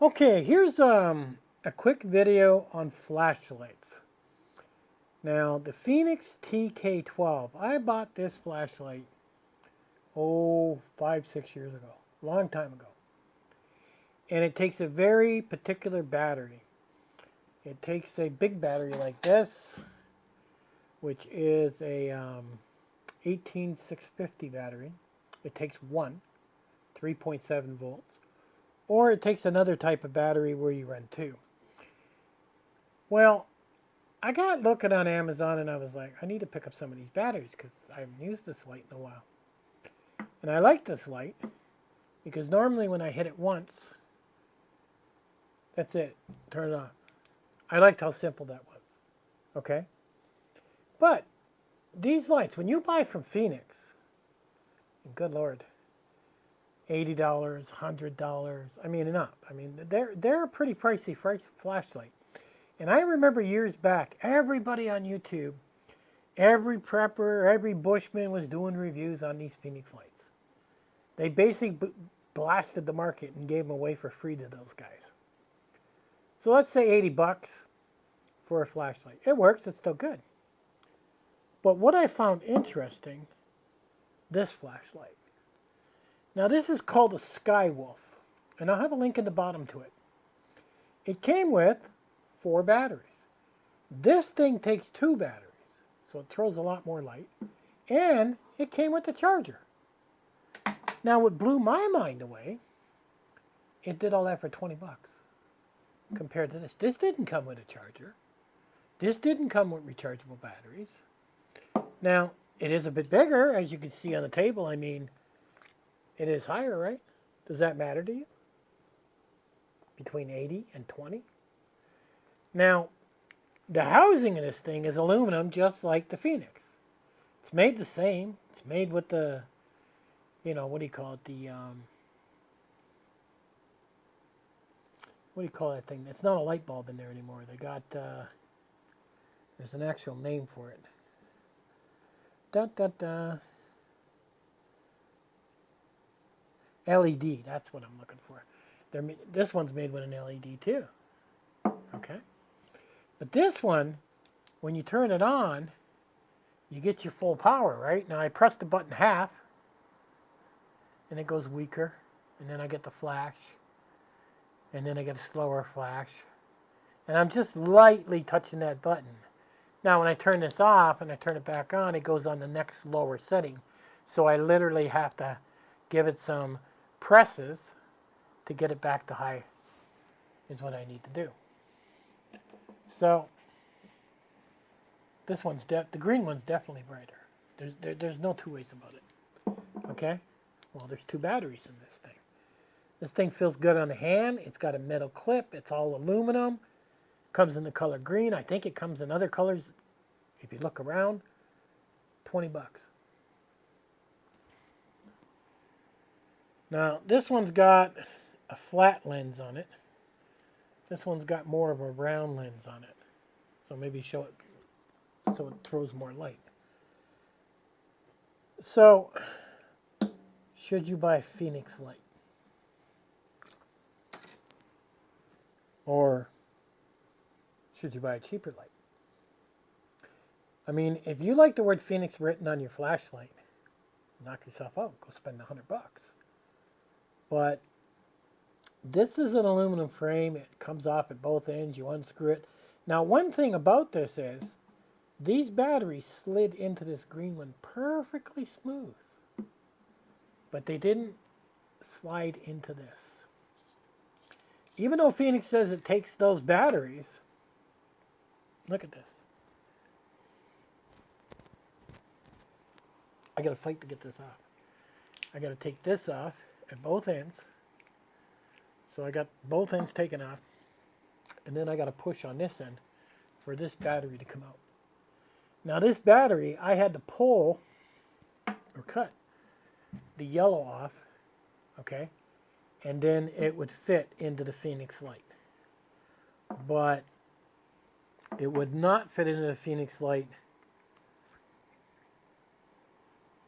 Okay, here's a quick video on flashlights. Now, the Fenix TK12. I bought this flashlight, 5, 6 years ago. Long time ago. And it takes a very particular battery. It takes a big battery like this, which is a 18650 battery. It takes one, 3.7 volts. Or it takes another type of battery where you run two. Well, I got looking on Amazon and I was like, I need to pick up some of these batteries because I haven't used this light in a while. And I like this light because normally when I hit it once, that's it, turn it on. I liked how simple that was, okay? But these lights, when you buy from Fenix, good Lord, $80, $100, I mean, and up. I mean, they're a pretty pricey flashlight. And I remember years back, everybody on YouTube, every prepper, every bushman was doing reviews on these Fenix lights. They basically blasted the market and gave them away for free to those guys. So let's say 80 bucks for a flashlight. It works, it's still good. But what I found interesting, this flashlight. Now this is called a Skywolf, and I'll have a link in the bottom to it. It came with 4 batteries. This thing takes 2 batteries, so it throws a lot more light, and it came with a charger. Now what blew my mind away, it did all that for 20 bucks compared to this. This didn't come with a charger. This didn't come with rechargeable batteries. Now, it is a bit bigger, as you can see on the table. I mean, it is higher, right? Does that matter to you? Between 80 and 20? Now, the housing in this thing is aluminum, just like the Fenix. It's made the same. It's made with the, what do you call it? What do you call that thing? It's not a light bulb in there anymore. They got, there's an actual name for it. LED, that's what I'm looking for. This one's made with an LED too. Okay? But this one, when you turn it on, you get your full power, right? Now I press the button half, and it goes weaker, and then I get the flash, and then I get a slower flash, and I'm just lightly touching that button. Now when I turn this off and I turn it back on, it goes on the next lower setting. So I literally have to give it some presses to get it back to high, is what I need to do. So this one's the green one's definitely brighter. There's no two ways about it. Okay? Well, there's 2 batteries in this thing. This thing feels good on the hand. It's got a metal clip. It's all aluminum. Comes in the color green. I think it comes in other colors. If you look around, 20 bucks. Now, this one's got a flat lens on it. This one's got more of a round lens on it. So maybe show it so it throws more light. So, should you buy a Fenix light? Or should you buy a cheaper light? I mean, if you like the word Fenix written on your flashlight, knock yourself out. Go spend $100 bucks. But this is an aluminum frame. It comes off at both ends. You unscrew it. Now, one thing about this is these batteries slid into this green one perfectly smooth. But they didn't slide into this. Even though Fenix says it takes those batteries, look at this. I got to fight to get this off. I got to take this off at both ends. So I got both ends taken off. And then I got to push on this end for this battery to come out. Now this battery, I had to pull or cut the yellow off, okay? And then it would fit into the Fenix light. But it would not fit into the Fenix light.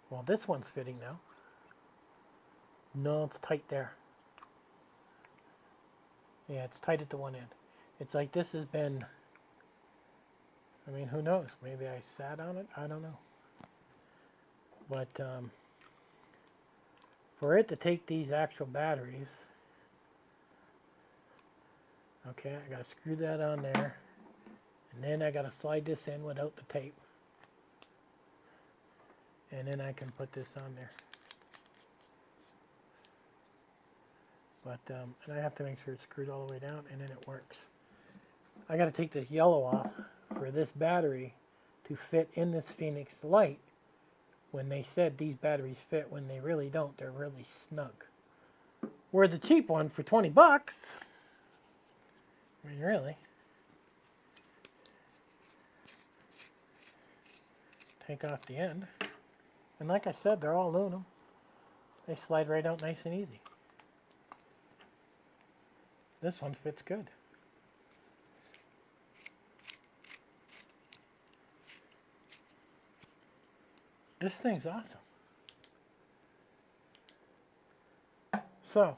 Well, this one's fitting now. No, it's tight there. Yeah, it's tight at the one end. It's like this has been, I mean, who knows? Maybe I sat on it. I don't know. But for it to take these actual batteries, okay, I got to screw that on there. And then I got to slide this in without the tape. And then I can put this on there. But and I have to make sure it's screwed all the way down, and then it works. I got to take this yellow off for this battery to fit in this Fenix light. When they said these batteries fit, when they really don't, they're really snug. Where the cheap one for 20 bucks, I mean, really. Take off the end. And like I said, they're all aluminum. They slide right out nice and easy. This one fits good. This thing's awesome. So,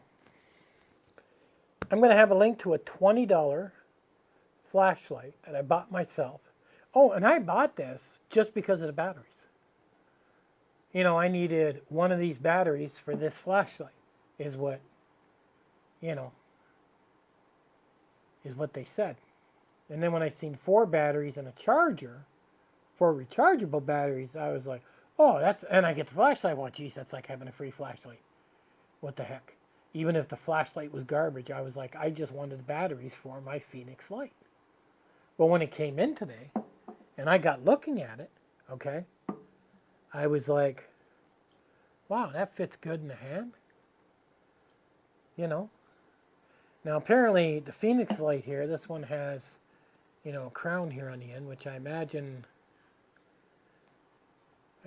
I'm going to have a link to a $20 flashlight that I bought myself. Oh, and I bought this just because of the batteries. You know, I needed one of these batteries for this flashlight, is what, you know, is what they said. And then when I seen 4 batteries and a charger, 4 rechargeable batteries, I was like, oh, that's, and I get the flashlight. Well, geez, that's like having a free flashlight. What the heck? Even if the flashlight was garbage, I was like, I just wanted the batteries for my Fenix light. But when it came in today, and I got looking at it, okay, I was like, wow, that fits good in the hand. You know? Now, apparently, the Fenix light here, this one has, you know, a crown here on the end, which I imagine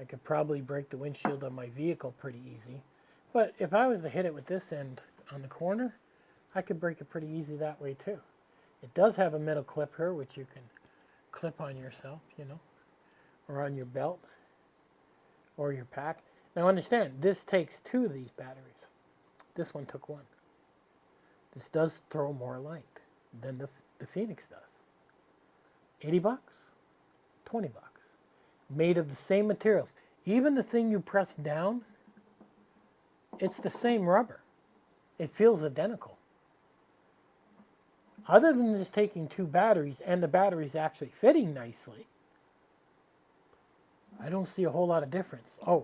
I could probably break the windshield of my vehicle pretty easy. But if I was to hit it with this end on the corner, I could break it pretty easy that way too. It does have a metal clip here, which you can clip on yourself, you know, or on your belt, or your pack. Now understand, this takes 2 of these batteries. This one took 1. This does throw more light than the Fenix does. 80 bucks, 20 bucks. Made of the same materials. Even the thing you press down, it's the same rubber. It feels identical. Other than just taking 2 batteries and the batteries actually fitting nicely, I don't see a whole lot of difference. Oh,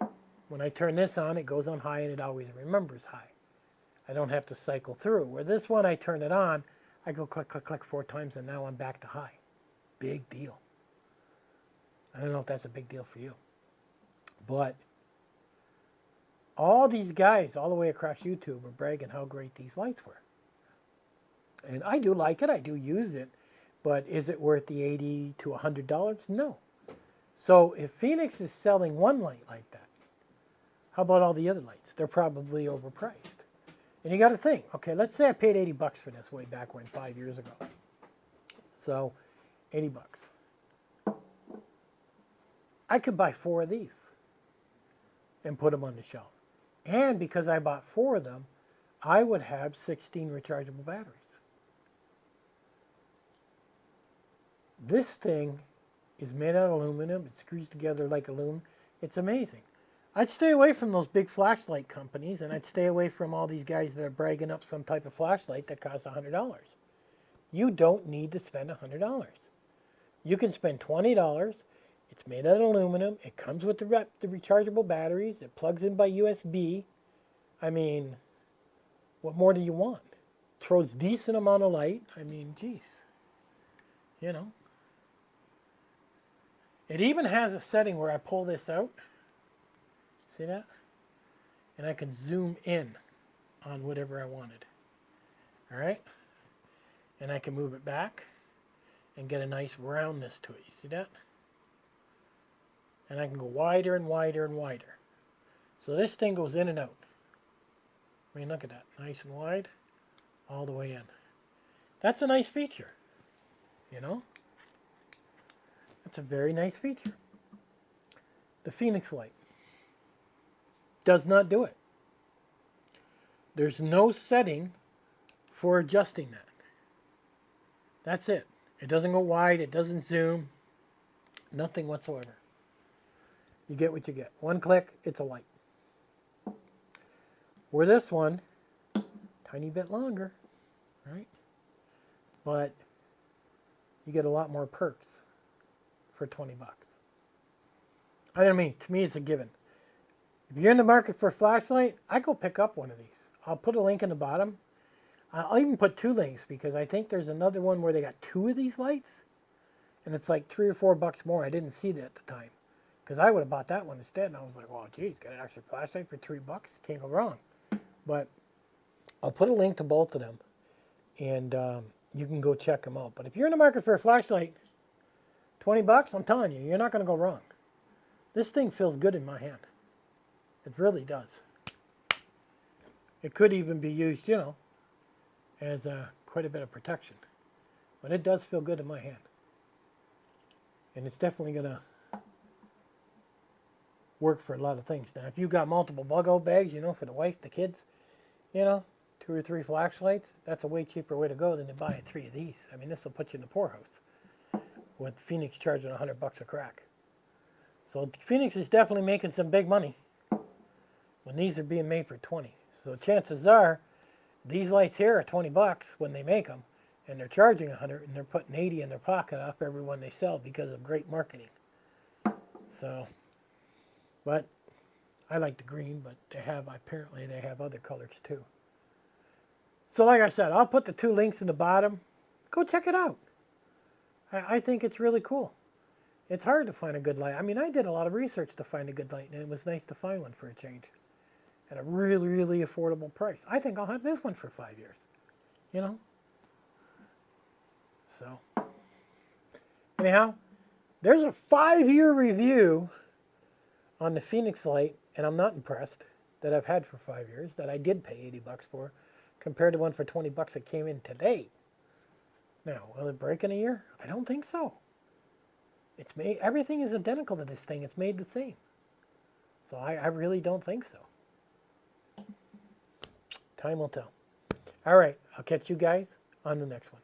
when I turn this on, it goes on high and it always remembers high. I don't have to cycle through. Where this one, I turn it on, I go click, click, click 4 times, and now I'm back to high. Big deal. I don't know if that's a big deal for you. But all these guys all the way across YouTube were bragging how great these lights were. And I do like it. I do use it. But is it worth the $80 to $100? No. So if Fenix is selling one light like that, how about all the other lights? They're probably overpriced. And you got to think, okay, let's say I paid 80 bucks for this way back when, 5 years ago. So 80 bucks. I could buy 4 of these and put them on the shelf. And because I bought 4 of them, I would have 16 rechargeable batteries. This thing is made out of aluminum. It screws together like aluminum. It's amazing. I'd stay away from those big flashlight companies, and I'd stay away from all these guys that are bragging up some type of flashlight that costs $100. You don't need to spend $100. You can spend $20. It's made out of aluminum. It comes with the rechargeable batteries. It plugs in by USB. I mean, what more do you want? Throws decent amount of light. I mean, geez. You know. It even has a setting where I pull this out. See that? And I can zoom in on whatever I wanted. All right? And I can move it back and get a nice roundness to it. You see that? And I can go wider and wider and wider. So this thing goes in and out. I mean, look at that. Nice and wide, all the way in. That's a nice feature, you know? That's a very nice feature. The Fenix light does not do it. There's no setting for adjusting that. That's it. It doesn't go wide. It doesn't zoom. Nothing whatsoever. You get what you get. One click, it's a light. Where this one, tiny bit longer, right? But you get a lot more perks for 20 bucks. I mean, to me, it's a given. If you're in the market for a flashlight, I go pick up one of these. I'll put a link in the bottom. I'll even put 2 links because I think there's another one where they got 2 of these lights, and it's like $3 or $4 more. I didn't see that at the time because I would have bought that one instead, and I was like, "Well, geez, got an extra flashlight for $3. Can't go wrong." But I'll put a link to both of them, and you can go check them out. But if you're in the market for a flashlight, 20 bucks, I'm telling you, you're not going to go wrong. This thing feels good in my hand. It really does. It could even be used, as quite a bit of protection. But it does feel good in my hand. And it's definitely going to work for a lot of things. Now, if you've got multiple bug-out bags, for the wife, the kids, 2 or 3 flashlights, that's a way cheaper way to go than to buy 3 of these. I mean, this will put you in the poorhouse with Fenix charging $100 a crack. So Fenix is definitely making some big money when these are being made for 20. So chances are these lights here are 20 bucks when they make them, and they're charging 100, and they're putting 80 in their pocket off every one they sell because of great marketing. So, but I like the green, but apparently they have other colors too. So like I said, I'll put the 2 links in the bottom. Go check it out. I think it's really cool. It's hard to find a good light. I mean, I did a lot of research to find a good light, and it was nice to find one for a change at a really, really affordable price. I think I'll have this one for 5 years, So, anyhow, there's a 5-year review on the Fenix light, and I'm not impressed, that I've had for 5 years, that I did pay 80 bucks for, compared to one for 20 bucks that came in today. Now, will it break in a year? I don't think so. It's made, everything is identical to this thing. It's made the same. So I really don't think so. Time will tell. All right, I'll catch you guys on the next one.